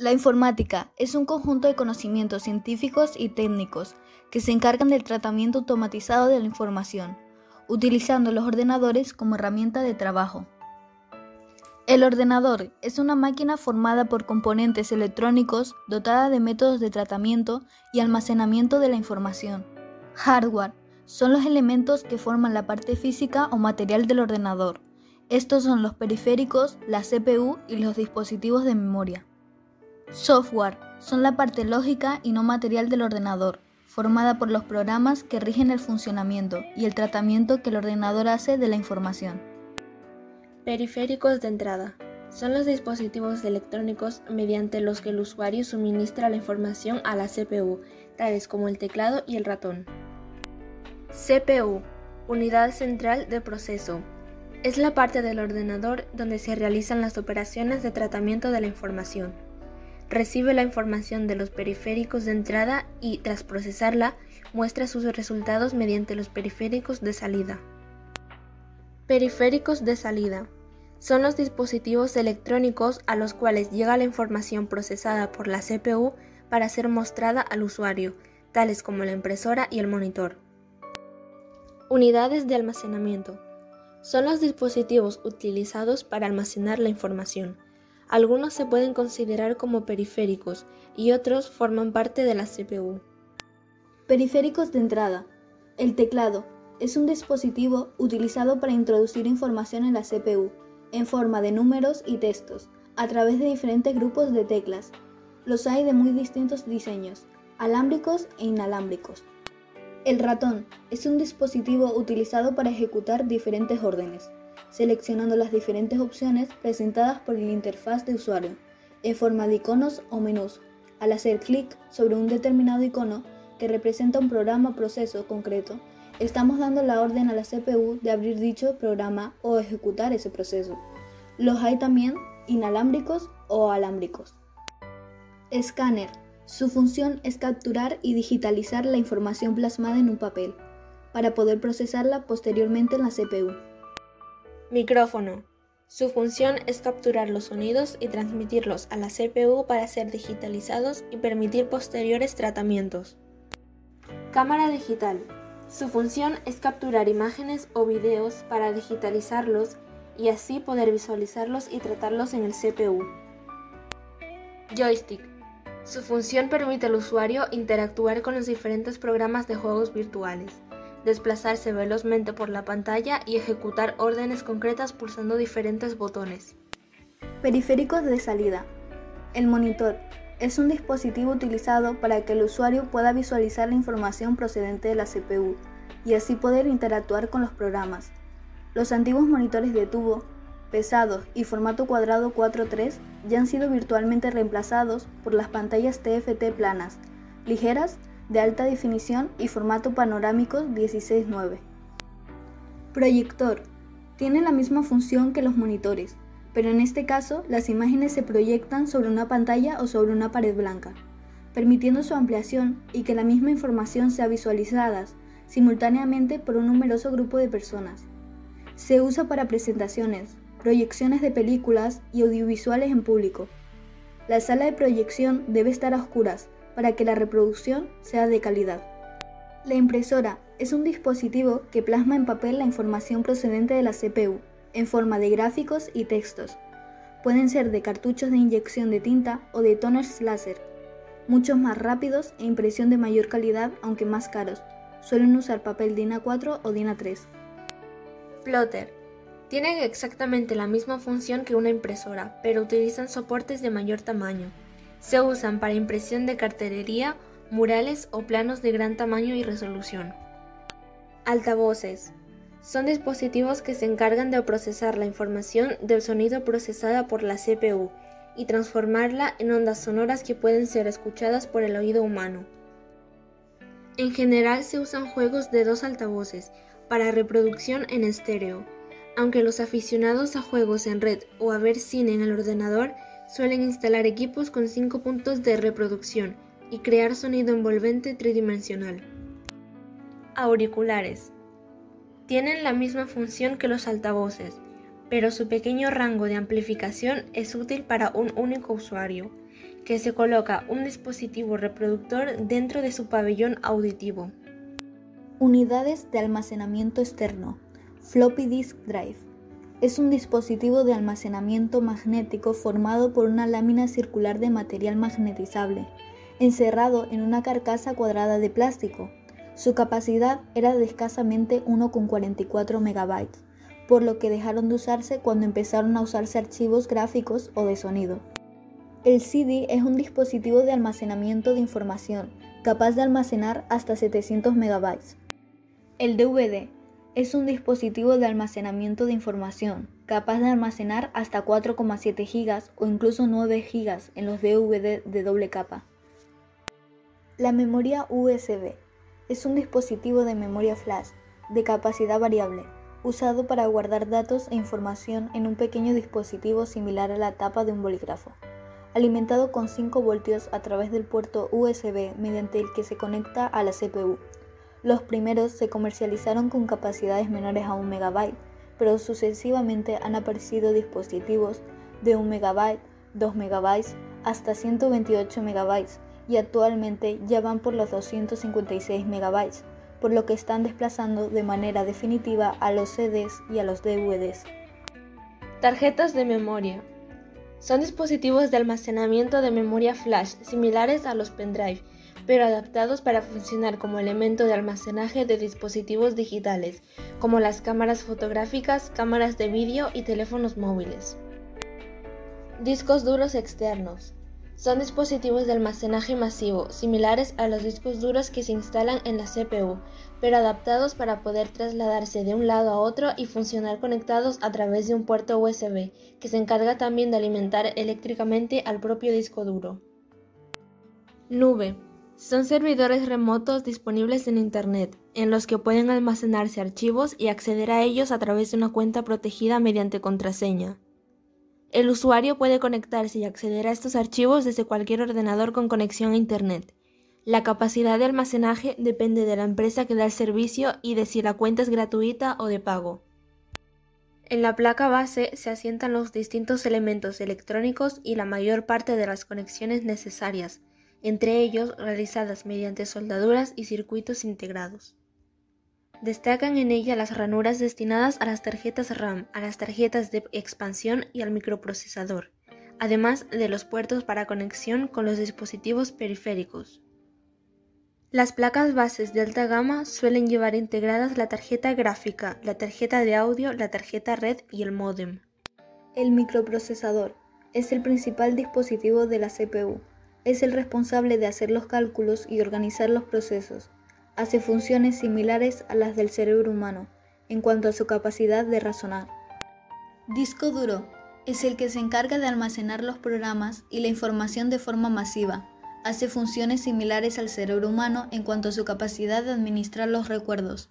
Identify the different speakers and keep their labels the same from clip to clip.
Speaker 1: La informática es un conjunto de conocimientos científicos y técnicos que se encargan del tratamiento automatizado de la información, utilizando los ordenadores como herramienta de trabajo. El ordenador es una máquina formada por componentes electrónicos dotada de métodos de tratamiento y almacenamiento de la información. Hardware son los elementos que forman la parte física o material del ordenador. Estos son los periféricos, la CPU y los dispositivos de memoria. Software son la parte lógica y no material del ordenador, formada por los programas que rigen el funcionamiento y el tratamiento que el ordenador hace de la información.
Speaker 2: Periféricos de entrada son los dispositivos electrónicos mediante los que el usuario suministra la información a la CPU, tales como el teclado y el ratón. CPU, unidad central de proceso. Es la parte del ordenador donde se realizan las operaciones de tratamiento de la información. Recibe la información de los periféricos de entrada y, tras procesarla, muestra sus resultados mediante los periféricos de salida. Periféricos de salida son los dispositivos electrónicos a los cuales llega la información procesada por la CPU para ser mostrada al usuario, tales como la impresora y el monitor. Unidades de almacenamiento son los dispositivos utilizados para almacenar la información. Algunos se pueden considerar como periféricos y otros forman parte de la CPU.
Speaker 1: Periféricos de entrada. El teclado es un dispositivo utilizado para introducir información en la CPU, en forma de números y textos, a través de diferentes grupos de teclas. Los hay de muy distintos diseños, alámbricos e inalámbricos. El ratón es un dispositivo utilizado para ejecutar diferentes órdenes, seleccionando las diferentes opciones presentadas por la interfaz de usuario, en forma de iconos o menús. Al hacer clic sobre un determinado icono que representa un programa o proceso concreto, estamos dando la orden a la CPU de abrir dicho programa o ejecutar ese proceso. Los hay también inalámbricos o alámbricos. Escáner. Su función es capturar y digitalizar la información plasmada en un papel, para poder procesarla posteriormente en la CPU.
Speaker 2: Micrófono. Su función es capturar los sonidos y transmitirlos a la CPU para ser digitalizados y permitir posteriores tratamientos. Cámara digital. Su función es capturar imágenes o videos para digitalizarlos y así poder visualizarlos y tratarlos en el CPU. Joystick. Su función permite al usuario interactuar con los diferentes programas de juegos virtuales, desplazarse velozmente por la pantalla y ejecutar órdenes concretas pulsando diferentes botones.
Speaker 1: Periféricos de salida. El monitor es un dispositivo utilizado para que el usuario pueda visualizar la información procedente de la CPU y así poder interactuar con los programas. Los antiguos monitores de tubo, pesados y formato cuadrado 4:3 ya han sido virtualmente reemplazados por las pantallas TFT planas, ligeras, de alta definición y formato panorámico 16:9. Proyector. Tiene la misma función que los monitores, pero en este caso las imágenes se proyectan sobre una pantalla o sobre una pared blanca, permitiendo su ampliación y que la misma información sea visualizada simultáneamente por un numeroso grupo de personas. Se usa para presentaciones, proyecciones de películas y audiovisuales en público. La sala de proyección debe estar a oscuras para que la reproducción sea de calidad. La impresora es un dispositivo que plasma en papel la información procedente de la CPU, en forma de gráficos y textos. Pueden ser de cartuchos de inyección de tinta o de toners láser, muchos más rápidos e impresión de mayor calidad aunque más caros. Suelen usar papel DIN A4 o DIN A3.
Speaker 2: Plotter. Tienen exactamente la misma función que una impresora, pero utilizan soportes de mayor tamaño. Se usan para impresión de cartelería, murales o planos de gran tamaño y resolución. Altavoces. Son dispositivos que se encargan de procesar la información del sonido procesada por la CPU y transformarla en ondas sonoras que pueden ser escuchadas por el oído humano. En general se usan juegos de 2 altavoces para reproducción en estéreo, aunque los aficionados a juegos en red o a ver cine en el ordenador suelen instalar equipos con 5 puntos de reproducción y crear sonido envolvente tridimensional. Auriculares. Tienen la misma función que los altavoces, pero su pequeño rango de amplificación es útil para un único usuario, que se coloca un dispositivo reproductor dentro de su pabellón auditivo.
Speaker 1: Unidades de almacenamiento externo. Floppy Disk Drive. Es un dispositivo de almacenamiento magnético formado por una lámina circular de material magnetizable, encerrado en una carcasa cuadrada de plástico. Su capacidad era de escasamente 1,44 MB, por lo que dejaron de usarse cuando empezaron a usarse archivos gráficos o de sonido. El CD es un dispositivo de almacenamiento de información, capaz de almacenar hasta 700 MB. El DVD es un dispositivo de almacenamiento de información, capaz de almacenar hasta 4,7 GB o incluso 9 GB en los DVD de doble capa. La memoria USB es un dispositivo de memoria flash de capacidad variable, usado para guardar datos e información en un pequeño dispositivo similar a la tapa de un bolígrafo, alimentado con 5 voltios a través del puerto USB mediante el que se conecta a la CPU. Los primeros se comercializaron con capacidades menores a 1 MB, pero sucesivamente han aparecido dispositivos de 1 MB, 2 MB, hasta 128 MB y actualmente ya van por los 256 MB, por lo que están desplazando de manera definitiva a los CDs y a los DVDs.
Speaker 2: Tarjetas de memoria. Son dispositivos de almacenamiento de memoria flash similares a los pendrive, pero adaptados para funcionar como elemento de almacenaje de dispositivos digitales, como las cámaras fotográficas, cámaras de vídeo y teléfonos móviles. Discos duros externos. Son dispositivos de almacenaje masivo, similares a los discos duros que se instalan en la CPU, pero adaptados para poder trasladarse de un lado a otro y funcionar conectados a través de un puerto USB, que se encarga también de alimentar eléctricamente al propio disco duro. Nube. Son servidores remotos disponibles en Internet, en los que pueden almacenarse archivos y acceder a ellos a través de una cuenta protegida mediante contraseña. El usuario puede conectarse y acceder a estos archivos desde cualquier ordenador con conexión a Internet. La capacidad de almacenaje depende de la empresa que da el servicio y de si la cuenta es gratuita o de pago. En la placa base se asientan los distintos elementos electrónicos y la mayor parte de las conexiones necesarias, entre ellos realizadas mediante soldaduras y circuitos integrados. Destacan en ella las ranuras destinadas a las tarjetas RAM, a las tarjetas de expansión y al microprocesador, además de los puertos para conexión con los dispositivos periféricos. Las placas bases de alta gama suelen llevar integradas la tarjeta gráfica, la tarjeta de audio, la tarjeta red y el módem.
Speaker 1: El microprocesador es el principal dispositivo de la CPU. Es el responsable de hacer los cálculos y organizar los procesos. Hace funciones similares a las del cerebro humano, en cuanto a su capacidad de razonar. Disco duro es el que se encarga de almacenar los programas y la información de forma masiva. Hace funciones similares al cerebro humano en cuanto a su capacidad de administrar los recuerdos.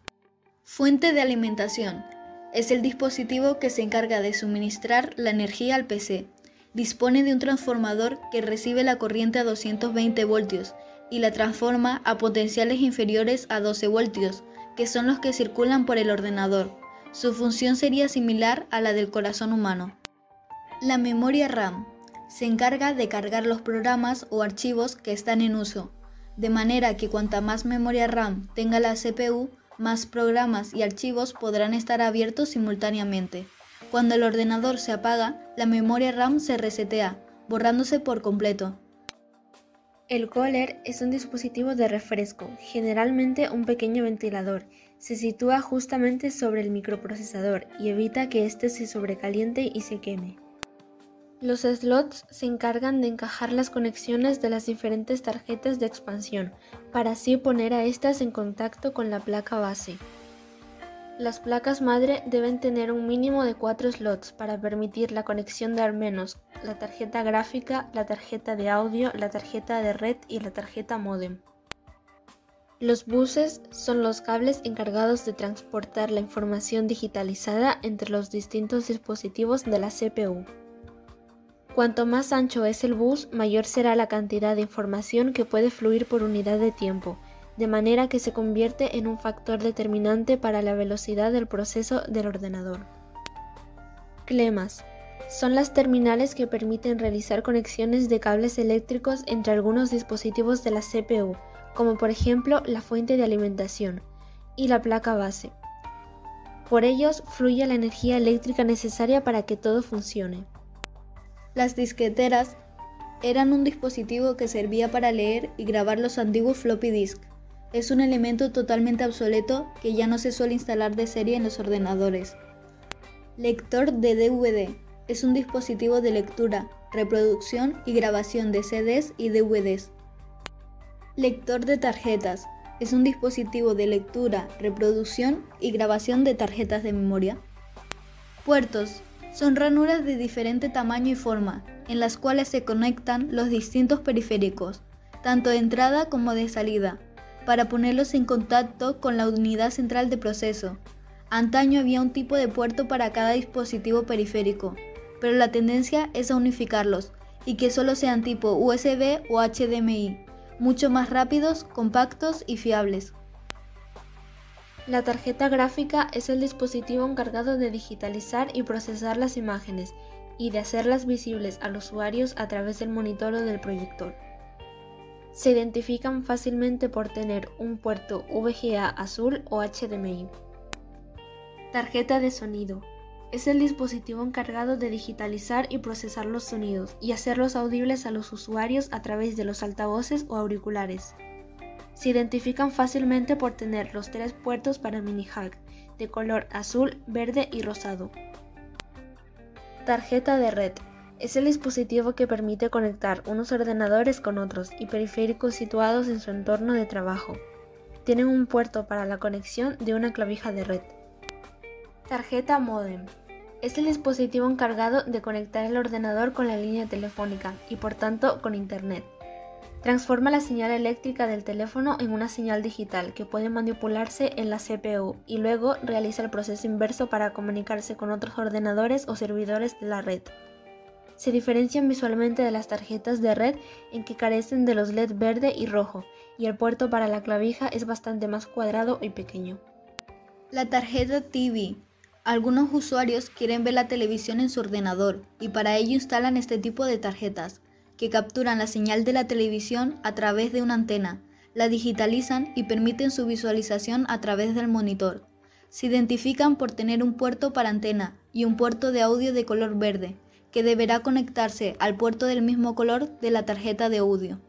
Speaker 1: Fuente de alimentación es el dispositivo que se encarga de suministrar la energía al PC. Dispone de un transformador que recibe la corriente a 220 voltios y la transforma a potenciales inferiores a 12 voltios, que son los que circulan por el ordenador. Su función sería similar a la del corazón humano. La memoria RAM se encarga de cargar los programas o archivos que están en uso, de manera que cuanta más memoria RAM tenga la CPU, más programas y archivos podrán estar abiertos simultáneamente. Cuando el ordenador se apaga, la memoria RAM se resetea, borrándose por completo.
Speaker 2: El cooler es un dispositivo de refresco, generalmente un pequeño ventilador. Se sitúa justamente sobre el microprocesador y evita que éste se sobrecaliente y se queme. Los slots se encargan de encajar las conexiones de las diferentes tarjetas de expansión, para así poner a estas en contacto con la placa base. Las placas madre deben tener un mínimo de 4 slots para permitir la conexión de al menos la tarjeta gráfica, la tarjeta de audio, la tarjeta de red y la tarjeta módem. Los buses son los cables encargados de transportar la información digitalizada entre los distintos dispositivos de la CPU. Cuanto más ancho es el bus, mayor será la cantidad de información que puede fluir por unidad de tiempo, de manera que se convierte en un factor determinante para la velocidad del proceso del ordenador. Clemas. Son las terminales que permiten realizar conexiones de cables eléctricos entre algunos dispositivos de la CPU, como por ejemplo la fuente de alimentación y la placa base. Por ellos fluye la energía eléctrica necesaria para que todo funcione.
Speaker 1: Las disqueteras eran un dispositivo que servía para leer y grabar los antiguos floppy disk. Es un elemento totalmente obsoleto que ya no se suele instalar de serie en los ordenadores. Lector de DVD. Es un dispositivo de lectura, reproducción y grabación de CDs y DVDs. Lector de tarjetas. Es un dispositivo de lectura, reproducción y grabación de tarjetas de memoria. Puertos. Son ranuras de diferente tamaño y forma, en las cuales se conectan los distintos periféricos, tanto de entrada como de salida, para ponerlos en contacto con la unidad central de proceso. Antaño había un tipo de puerto para cada dispositivo periférico, pero la tendencia es a unificarlos y que solo sean tipo USB o HDMI, mucho más rápidos, compactos y fiables.
Speaker 2: La tarjeta gráfica es el dispositivo encargado de digitalizar y procesar las imágenes y de hacerlas visibles a los usuarios a través del monitor o del proyector. Se identifican fácilmente por tener un puerto VGA azul o HDMI. Tarjeta de sonido. Es el dispositivo encargado de digitalizar y procesar los sonidos y hacerlos audibles a los usuarios a través de los altavoces o auriculares. Se identifican fácilmente por tener los 3 puertos para mini jack, de color azul, verde y rosado. Tarjeta de red. Es el dispositivo que permite conectar unos ordenadores con otros y periféricos situados en su entorno de trabajo. Tienen un puerto para la conexión de una clavija de red. Tarjeta módem. Es el dispositivo encargado de conectar el ordenador con la línea telefónica y por tanto con Internet. Transforma la señal eléctrica del teléfono en una señal digital que puede manipularse en la CPU y luego realiza el proceso inverso para comunicarse con otros ordenadores o servidores de la red. Se diferencian visualmente de las tarjetas de red en que carecen de los LED verde y rojo, y el puerto para la clavija es bastante más cuadrado y pequeño.
Speaker 1: La tarjeta TV. Algunos usuarios quieren ver la televisión en su ordenador y para ello instalan este tipo de tarjetas, que capturan la señal de la televisión a través de una antena, la digitalizan y permiten su visualización a través del monitor. Se identifican por tener un puerto para antena y un puerto de audio de color verde, que deberá conectarse al puerto del mismo color de la tarjeta de audio.